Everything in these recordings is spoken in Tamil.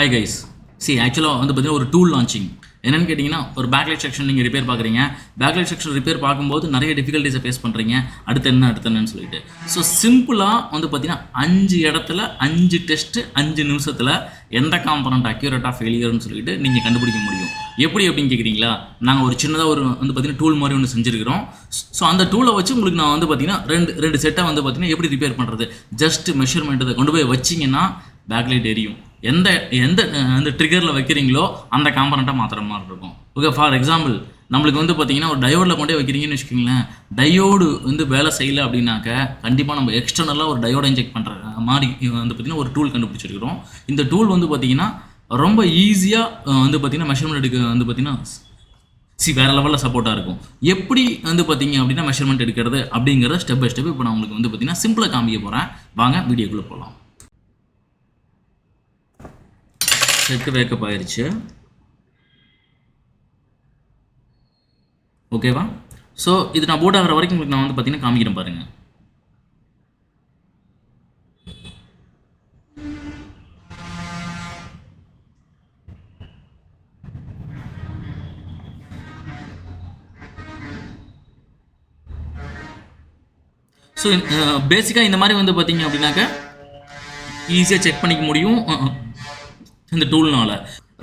Hi guys. ஆக்சுவலாக வந்து பார்த்தீங்கன்னா ஒரு டூல் லான்ச்சிங் என்னென்னு கேட்டிங்கன்னா, ஒரு பேக்லைட் செக்ஷன் நீங்கள் ரிப்பேர் பார்க்குறீங்க. பேக்லைட் செக்ஷன் ரிப்பேர் பார்க்கும்போது நிறைய டிஃபிகல்ட்டிஸை ஃபேஸ் பண்ணுறீங்க. அடுத்து என்னன்னு சொல்லிட்டு. ஸோ சிம்பிளாக வந்து பார்த்தீங்கன்னா 5 இடத்துல 5 டெஸ்ட்டு 5 நிமிஷத்தில் எந்த காம்பனண்ட் அக்யூரேட்டாக ஃபெயிலியர்னு சொல்லிட்டு நீங்கள் கண்டுபிடிக்க முடியும். எப்படி அப்படின்னு கேட்குறீங்களா? நாங்கள் ஒரு சின்னதாக ஒரு வந்து பார்த்தீங்கன்னா டூல் மாதிரி ஒன்று செஞ்சுருக்கிறோம். ஸோ அந்த டூலை வச்சு உங்களுக்கு நான் வந்து பார்த்தீங்கன்னா ரெண்டு செட்டை வந்து பார்த்தீங்கன்னா எப்படி ரிப்பேர் பண்ணுறது, ஜஸ்ட் மெஷர்மெண்ட்டை கொண்டு போய் வச்சிங்கன்னா பேக்லைட் எரியும். எந்த அந்த ட்ரிகரில் வைக்கிறீங்களோ அந்த காம்பனண்ட்டாக மாத்திர மாதிரி இருக்கும். ஓகே, ஃபார் எக்ஸாம்பிள் நம்மளுக்கு வந்து பார்த்தீங்கன்னா ஒரு டயோடில் கொண்டே வைக்கிறீங்கன்னு வச்சுக்கோங்களேன். டயோடு வந்து வேலை செய்யலை அப்படின்னாக்க கண்டிப்பாக நம்ம எக்ஸ்டர்னலாக ஒரு டயோடை இன்ஜெக்ட் பண்ணுற மாதிரி வந்து பார்த்திங்கன்னா ஒரு டூல் கண்டுபிடிச்சிருக்கிறோம். இந்த டூல் வந்து பார்த்திங்கன்னா ரொம்ப ஈஸியாக வந்து பார்த்திங்கன்னா மெஷர்மெண்ட் எடுக்க வந்து பார்த்திங்கன்னா வேறு லெவலில் சப்போர்ட்டாக இருக்கும். எப்படி வந்து பார்த்திங்க அப்படின்னா மெஷர்மெண்ட் எடுக்கிறது அப்படிங்கிறத ஸ்டெப் பை ஸ்டெப் இப்போ நான் உங்களுக்கு வந்து பார்த்திங்கன்னா சிம்பிளாக காமிக்க போகிறேன். வாங்க வீடியோக்குள்ளே போகலாம். செட்டு வேக்கப் ஆயிடுச்சு. ஓகேவா? ஸோ இது நான் போட் ஆகிற வரைக்கும் உங்களுக்கு நான் வந்து பார்த்தீங்கன்னா காமிக்கிறேன் பாருங்கள். ஸோ பேசிக்காக இந்த மாதிரி வந்து பார்த்தீங்க அப்படின்னாக்க ஈஸியாக செக் பண்ணிக்க முடியும் இந்த டூல்னால்.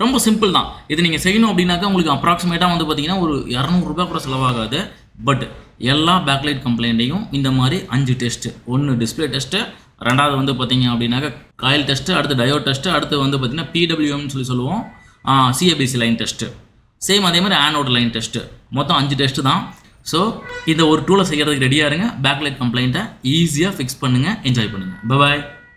ரொம்ப சிம்பிள் தான். இது நீங்கள் செய்யணும் அப்படின்னாக்கா உங்களுக்கு அப்ராக்சிமேட்டாக வந்து பார்த்தீங்கன்னா ஒரு 200 ரூபாய் கூட செலவாகாது. பட் எல்லா பேக்லைட் கம்ப்ளைண்ட்டையும் இந்த மாதிரி 5 டெஸ்ட்டு, 1 டிஸ்பிளே டெஸ்ட்டு, 2வது வந்து பார்த்தீங்க அப்படின்னாக்கா காயில் டெஸ்ட்டு, அடுத்து டயோட் டெஸ்ட்டு, அடுத்து வந்து பார்த்தீங்கன்னா PWMன்னு சொல்லுவோம், CABC லைன் டெஸ்ட்டு, சேம் அதே மாதிரி ஆனோட் லைன் டெஸ்ட்டு, மொத்தம் 5 டெஸ்ட்டு தான். ஸோ இந்த ஒரு டூலை செய்கிறதுக்கு ரெடியாக இருங்க. பேக்லைட் கம்ப்ளைண்ட்டை ஈஸியாக ஃபிக்ஸ் பண்ணுங்கள், என்ஜாய் பண்ணுங்கள். பாய்.